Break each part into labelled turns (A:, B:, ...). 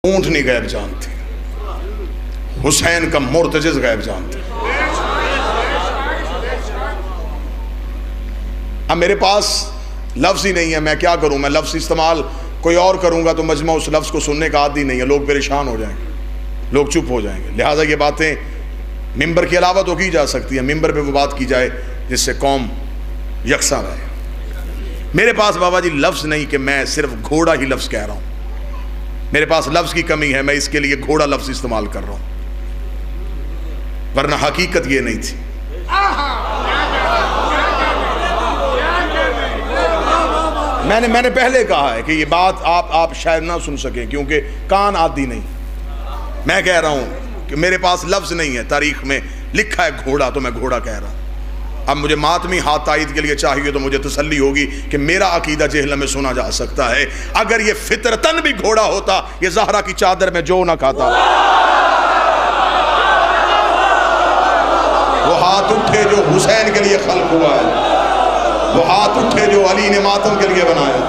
A: اونٹنی غیب جانتی، حسین کا مرتجز غیب جانتی۔ اب میرے پاس لفظ ہی نہیں ہے، میں کیا کروں؟ میں لفظ استعمال کوئی اور کروں گا تو مجمع اس لفظ کو سننے کا عادی نہیں ہے، لوگ پریشان ہو جائیں گے، لوگ چپ ہو جائیں گے۔ لہٰذا یہ باتیں ممبر کے علاوہ تو کی جا سکتی ہیں، ممبر پہ وہ بات کی جائے جس سے قوم یکساں رہے۔ میرے پاس بابا جی لفظ نہیں کہ میں صرف گھوڑا ہی لفظ کہہ رہا ہوں، میرے پاس لفظ کی کمی ہے، میں اس کے لیے گھوڑا لفظ استعمال کر رہا ہوں، ورنہ حقیقت یہ نہیں تھی۔ میں نے پہلے کہا ہے کہ یہ بات آپ شاید نہ سن سکیں کیونکہ کان عادی نہیں۔ میں کہہ رہا ہوں کہ میرے پاس لفظ نہیں ہے، تاریخ میں لکھا ہے گھوڑا تو میں گھوڑا کہہ رہا ہوں۔ اب مجھے ماتمی ہاتھ تائید کے لیے چاہیے تو مجھے تسلی ہوگی کہ میرا عقیدہ جہل میں سنا جا سکتا ہے۔ اگر یہ فطرتاً بھی گھوڑا ہوتا یہ زہرا کی چادر میں جو نہ کھاتا۔ وہ ہاتھ اٹھے جو حسین کے لیے خلق ہوا ہے، وہ ہاتھ اٹھے جو علی نے ماتم کے لیے بنایا،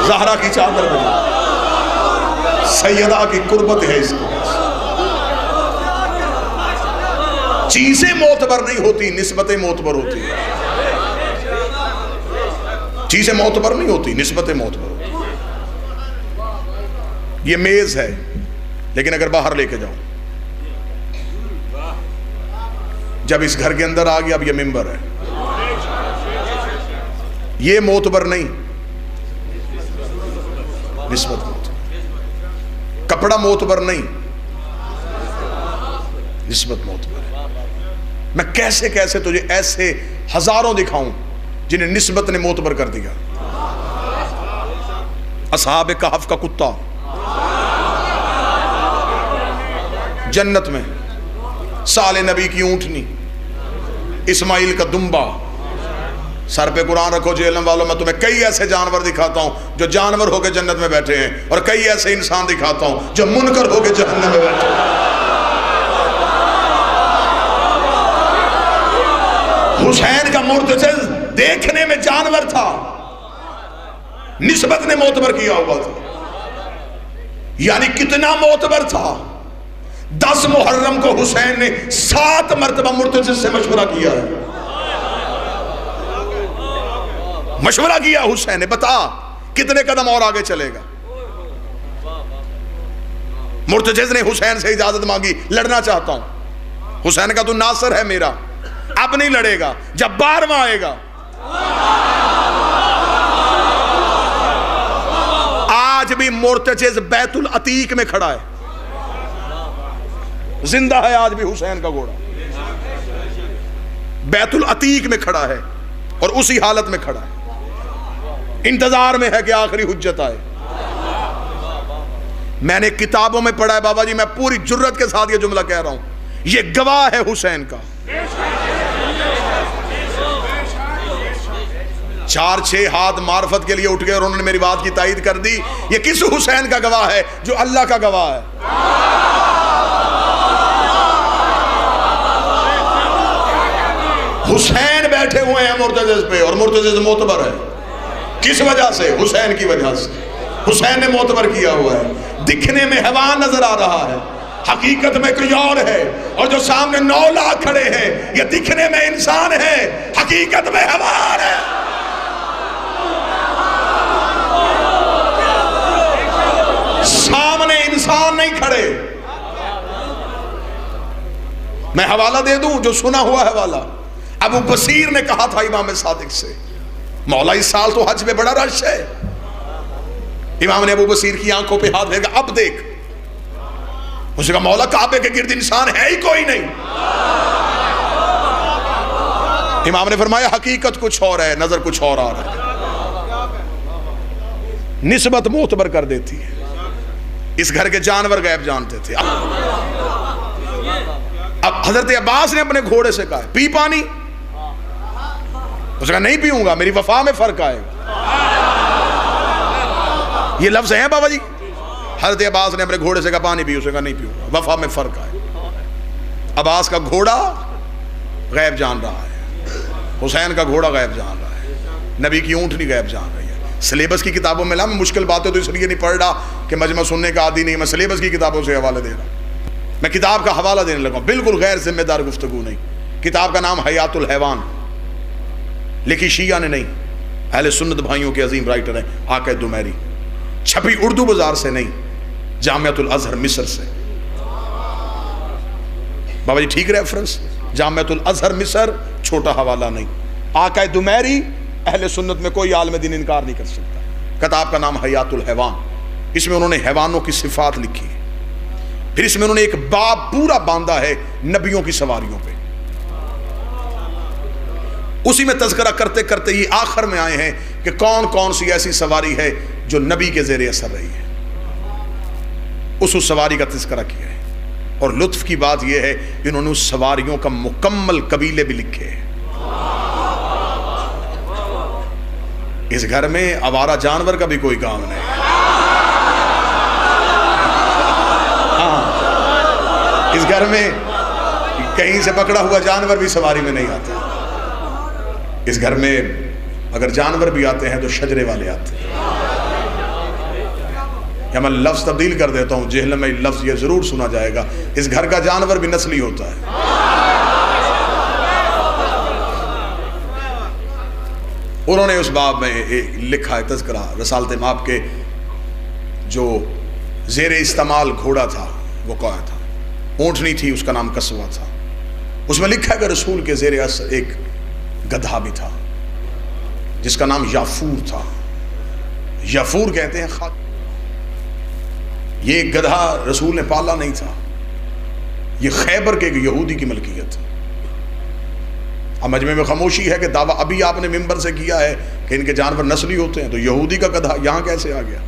A: زہرا کی چادر بنی، سیدہ کی قربت ہے اس کو۔ چیزیں معتبر نہیں ہوتی، نسبتیں معتبر ہوتی ہیں۔ چیزیں معتبر نہیں ہوتی، نسبتیں معتبر ہوتی ہیں۔ یہ میز ہے لیکن اگر باہر لے کے جاؤں، جب اس گھر کے اندر آ گیا اب یہ ممبر ہے، یہ معتبر نہیں، نسبت معتبر۔ کپڑا معتبر نہیں، نسبت معتبر ہے۔ میں کیسے کیسے تجھے ایسے ہزاروں دکھاؤں جنہیں نسبت نے معتبر کر دیا۔ اصحاب کہف کا کتا جنت میں، سال نبی کی اونٹنی، اسماعیل کا دمبا، سر پہ قرآن رکھو جہنم والوں، میں تمہیں کئی ایسے جانور دکھاتا ہوں جو جانور ہو کے جنت میں بیٹھے ہیں، اور کئی ایسے انسان دکھاتا ہوں جو منکر ہو کے جہنم میں بیٹھے ہیں۔ حسین کا مرتجز دیکھنے میں جانور تھا، نسبت نے معتبر کیا ہوا تھا۔ یعنی کتنا معتبر تھا، 10 محرم کو حسین نے 7 مرتبہ مرتجز سے مشورہ کیا ہے۔ مشورہ کیا حسین نے، بتا کتنے قدم اور آگے چلے گا۔ مرتجز نے حسین سے اجازت مانگی، لڑنا چاہتا ہوں۔ حسین کا تو ناصر ہے میرا، اب نہیں لڑے گا، جب 12واں آئے گا۔ آج بھی مرتجز بیت العتیق میں کھڑا ہے، زندہ ہے آج بھی حسین کا گھوڑا، بیت العتیق میں کھڑا ہے اور اسی حالت میں کھڑا ہے، انتظار میں ہے کہ آخری حجت آئے۔ میں نے کتابوں میں پڑھا ہے بابا جی، میں پوری جرت کے ساتھ یہ جملہ کہہ رہا ہوں، یہ گواہ ہے حسین کا۔ 4-6 ہاتھ معرفت کے لیے اٹھ گئے اور انہوں نے میری بات کی تائید کر دی۔ یہ کس حسین کا گواہ ہے؟ جو اللہ کا گواہ ہے۔ حسین بیٹھے ہوئے ہیں مرتجز پہ اور مرتجز معتبر ہے۔ کس وجہ سے؟ حسین کی وجہ سے۔ حسین نے معتبر کیا ہوا ہے۔ دکھنے میں حیوان نظر آ رہا ہے، حقیقت میں کوئی اور ہے، اور جو سامنے 9 لاکھ کھڑے ہیں یہ دکھنے میں انسان ہے، حقیقت میں حیوان ہے۔ سامنے انسان نہیں کھڑے۔ میں حوالہ دے دوں جو سنا ہوا حوالہ، ابو بصیر نے کہا تھا امام صادق سے، مولا اس سال تو حج میں بڑا رش ہے۔ امام نے ابو بصیر کی آنکھوں پہ ہاتھ پھیرا، اب دیکھ۔ اس نے کہا مولا کعبے کے گرد انسان ہے ہی کوئی نہیں۔ امام نے فرمایا حقیقت کچھ اور ہے، نظر کچھ اور آ رہا ہے۔ نسبت معتبر کر دیتی ہے۔ اس گھر کے جانور غیب جانتے تھے۔ اب حضرت عباس نے اپنے گھوڑے سے کہا پی پانی، اس نے کہا نہیں پیوں گا، میری وفا میں فرق آئے گا۔ یہ لفظ ہیں بابا جی۔ حضرت عباس نے اپنے گھوڑے سے کہا پانی پی، اس نے کہا نہیں پیوں گا، وفا میں فرق آئے گا۔ عباس کا گھوڑا غیب جان رہا ہے، حسین کا گھوڑا غیب جان رہا ہے، نبی کی اونٹنی غیب جان رہی ہے۔ سلیبس کی کتابوں میں لا، میں مشکل باتیں تو اس لیے نہیں پڑھ رہا کہ مجمع سننے کا عادی نہیں، میں سلیبس کی کتابوں سے حوالہ دے رہا ہوں، میں کتاب کا حوالہ دینے لگا ہوں، بالکل غیر ذمہ دار گفتگو نہیں۔ کتاب کا نام حیات الحیوان، لکھی شیعہ نے نہیں، اہل سنت بھائیوں کے عظیم رائٹر ہیں آقا دمیری، چھپی اردو بازار سے نہیں، جامعۃ الازہر مصر سے۔ بابا جی ٹھیک ریفرنس، جامعۃ الازہر مصر، چھوٹا حوالہ نہیں۔ آقا دمیری، اہل سنت میں کوئی عالم دین انکار نہیں کر سکتا۔ کتاب کا نام حیات الحیوان، اس میں انہوں نے حیوانوں کی صفات لکھی ہے، پھر اس میں انہوں نے ایک باب پورا باندھا ہے نبیوں کی سواریوں پہ، اسی میں تذکرہ کرتے کرتے یہ آخر میں آئے ہیں کہ کون کون سی ایسی سواری ہے جو نبی کے زیر اثر رہی ہے، اس سواری کا تذکرہ کیا ہے۔ اور لطف کی بات یہ ہے کہ انہوں نے اس سواریوں کا مکمل قبیلے بھی لکھے ہیں۔ اس گھر میں آوارہ جانور کا بھی کوئی کام نہیں، ہاں اس گھر میں کہیں سے پکڑا ہوا جانور بھی سواری میں نہیں آتا، اس گھر میں اگر جانور بھی آتے ہیں تو شجرے والے آتے ہیں۔ یا میں لفظ تبدیل کر دیتا ہوں، جہل میں لفظ یہ ضرور سنا جائے گا، اس گھر کا جانور بھی نسلی ہوتا ہے۔ انہوں نے اس باب میں لکھا ہے تذکرہ رسالت مآب کے، جو زیر استعمال گھوڑا تھا وہ کیا تھا، اونٹنی تھی اس کا نام قصوہ تھا، اس میں لکھا ہے کہ رسول کے زیر اثر ایک گدھا بھی تھا جس کا نام یافور تھا۔ یافور کہتے ہیں خاک، یہ گدھا رسول نے پالا نہیں تھا، یہ خیبر کے ایک یہودی کی ملکیت ہے۔ اب مجمع میں خاموشی ہے کہ دعویٰ ابھی آپ نے ممبر سے کیا ہے کہ ان کے جانور نسلی ہوتے ہیں، تو یہودی کا گدھا یہاں کیسے آ گیا؟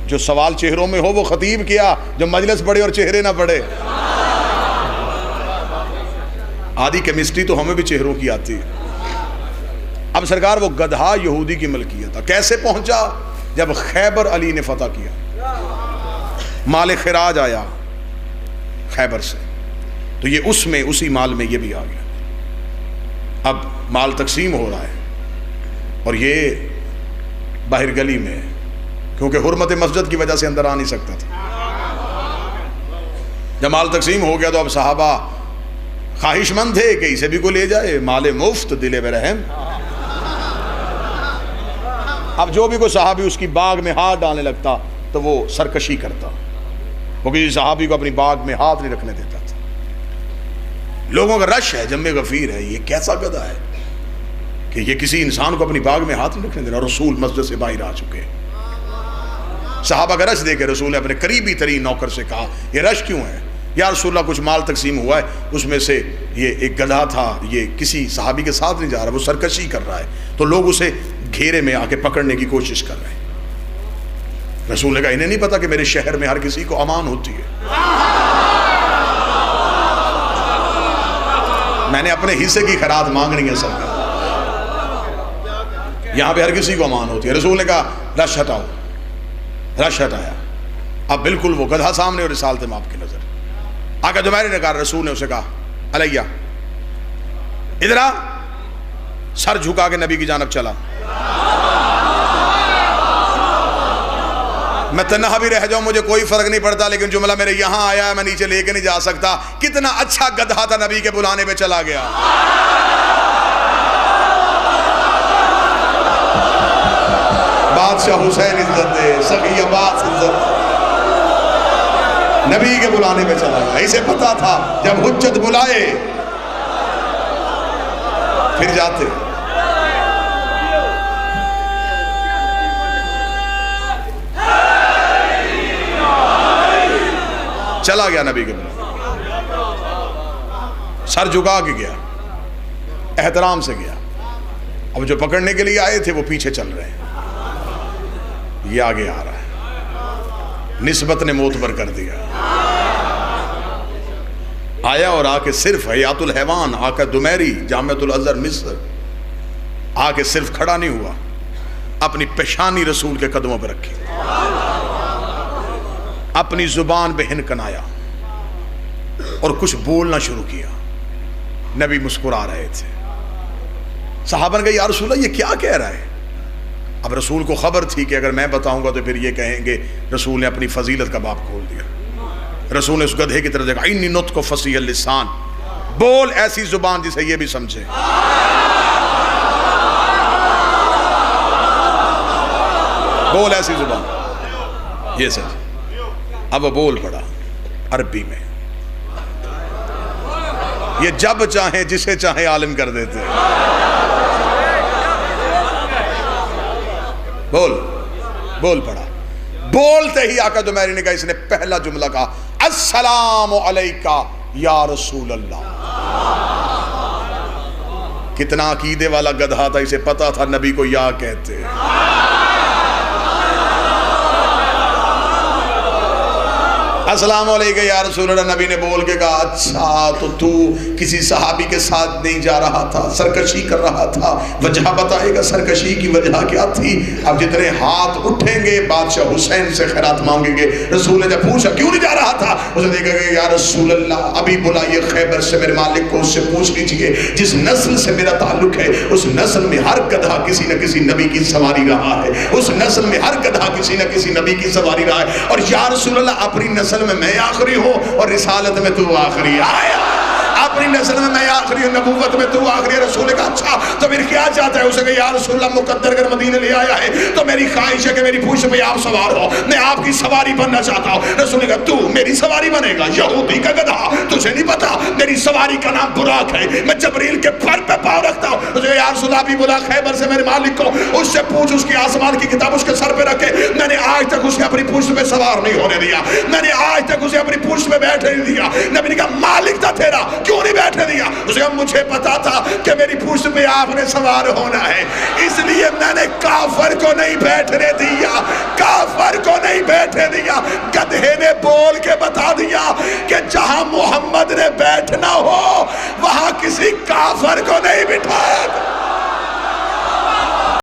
A: جو سوال چہروں میں ہو وہ خطیب کیا، جو مجلس پڑھے اور چہرے نہ پڑھے۔ آدھی کیمسٹری تو ہمیں بھی چہروں کی آتی ہے۔ اب سرکار وہ گدھا یہودی کی ملکیت تھا، کیسے پہنچا؟ جب خیبر علی نے فتح کیا، مال خراج آیا خیبر سے، تو یہ اس میں اسی مال میں یہ بھی آ گیا۔ اب مال تقسیم ہو رہا ہے اور یہ باہر گلی میں، کیونکہ حرمت مسجد کی وجہ سے اندر آ نہیں سکتا تھا۔ جب مال تقسیم ہو گیا تو اب صحابہ خواہش مند تھے کہ اسے بھی کو لے جائے، مال مفت دل برحم۔ اب جو بھی کوئی صحابی اس کی باغ میں ہاتھ ڈالنے لگتا تو وہ سرکشی کرتا، وہ کسی صحابی کو اپنی باغ میں ہاتھ نہیں رکھنے دیتا تھا۔ لوگوں کا رش ہے، جم غفیر ہے، یہ کیسا گدھا ہے کہ یہ کسی انسان کو اپنی باغ میں ہاتھ نہیں رکھنے دینا۔ رسول مسجد سے باہر آ چکے، صحابہ کا رش دے کے رسول نے اپنے قریبی ترین نوکر سے کہا یہ رش کیوں ہے؟ یا رسول اللہ کچھ مال تقسیم ہوا ہے، اس میں سے یہ ایک گدھا تھا، یہ کسی صحابی کے ساتھ نہیں جا رہا، وہ سرکشی کر رہا ہے، تو لوگ اسے گھیرے میں آ کے پکڑنے کی کوشش کر رہے ہیں۔ رسول نے کہا انہیں نہیں پتا کہ میرے شہر میں ہر کسی کو امان ہوتی ہے، میں نے اپنے حصے کی خیرات مانگنی ہے سب کا، یہاں پہ ہر کسی کو امان ہوتی ہے۔ رسول نے کہا رش ہٹاؤ، رش ہٹایا، اب بالکل وہ گدھا سامنے اور رسالت مآب کی نظر۔ آقا دمیری نے کہا، رسول نے اسے کہا علیہ ادھر آ، سر جھکا کے نبی کی جانب چلا۔ میں تنہا بھی رہ جاؤں مجھے کوئی فرق نہیں پڑتا، لیکن جملہ میرے یہاں آیا ہے میں نیچے لے کے نہیں جا سکتا۔ کتنا اچھا گدھا تھا، نبی کے بلانے پہ چلا گیا۔ بادشاہ حسین عزت دے، سخی عباس عزت دے، نبی کے بلانے پہ چلا گیا۔ اسے پتا تھا جب حجت بلائے پھر جاتے۔ چلا گیا نبی کے بلانے، سر جھکا کے گیا، احترام سے گیا۔ اب جو پکڑنے کے لیے آئے تھے وہ پیچھے چل رہے ہیں، یہ آگے آ رہا ہے، نسبت نے معتبر کر دیا۔ آیا اور آ کے صرف حیات الحیوان آقا دمیری جامعۃ الازہر مصر آ کے صرف کھڑا نہیں ہوا، اپنی پیشانی رسول کے قدموں پہ رکھی، اپنی زبان پہ ہنکنایا اور کچھ بولنا شروع کیا۔ نبی مسکرا رہے تھے، صحابہ نے کہا یا رسول اللہ یہ کیا کہہ رہا ہے؟ اب رسول کو خبر تھی کہ اگر میں بتاؤں گا تو پھر یہ کہیں گے رسول نے اپنی فضیلت کا باب کھول دیا۔ رسول نے اس گدھے کی طرف دیکھا، انی نطق فصیح اللسان، بول ایسی زبان جسے یہ بھی سمجھے، بول ایسی زبان یہ سمجھے۔ اب وہ بول پڑا عربی میں، یہ جب چاہیں جسے چاہیں عالم کر دیتے ہیں۔ بول پڑا، بولتے ہی آقا دمیری نے کہا، اس نے پہلا جملہ کہا السلام علیکہ یا رسول اللہ۔ کتنا عقیدے والا گدھا تھا، اسے پتا تھا نبی کو یا کہتے ہیں۔ السلام علیکم یا رسول اللہ، نبی نے بول کے کہا اچھا تو کسی صحابی کے ساتھ نہیں جا رہا تھا، سرکشی کر رہا تھا، وجہ بتائے گا سرکشی کی وجہ کیا تھی؟ اب جتنے ہاتھ اٹھیں گے بادشاہ حسین سے خیرات مانگیں گے۔ رسول نے جب پوچھا کیوں نہیں جا رہا تھا، اسے دیکھا کہ یا رسول اللہ ابھی بلائیے خیبر سے میرے مالک کو، اس سے پوچھ لیجئے جس نسل سے میرا تعلق ہے اس نسل میں ہر گدھا کسی نہ کسی نبی کی سواری رہا ہے، اس نسل میں ہر گدھا کسی نہ کسی نبی کی سواری رہا ہے، اور یا رسول اللہ اپنی نسل میں آخری ہوں اور رسالت میں تو آخری آیا، اپنی نسل میں آخری ہوں، نبوت میں تو آخری ہے۔ رسول نے کہا اچھا تو پھر کیا چاہتا ہے؟ اسے کہا یا رسول اللہ مقدر اگر مدینہ لے آیا ہے تو میری خواہش ہے کہ میری پشت پہ آپ سوار ہو، میں آپ کی سواری بننا چاہتا ہوں۔ رسول نے کہا تو میری سواری بنے گا؟ یہودی کا گدھا، تجھے نہیں پتا میری سواری کا نام براق ہے، میں جبریل کے پر پہ پاؤں رکھتا ہوں۔ اسے کہا یا رسول اللہ ابھی بلا خیبر سے میرے مالک کو، اس سے پوچھ اس کی آسمان کی کتاب اس کے سر پہ رکھے، میں نے آج تک اسے اپنی پشت پہ سوار نہیں ہونے دیا، میں نے آج تک اسے اپنی پشت پہ بیٹھنے نہیں دیا۔ نبی نے کہا مالک تھا تیرا، کیوں نہیں بیٹھنے دیا؟ اسے کہا مجھے پتا تھا کہ میری پشت پہ آپ نے سوار ہونا ہے، اس لیے میں نے کافر کو نہیں بیٹھنے دیا، کافر کو نہیں بیٹھنے دیا۔ گدھے نے بول کے بتا دیا کہ جہاں محمد نے بیٹھنا ہو وہاں کسی کافر کو نہیں بٹھایا۔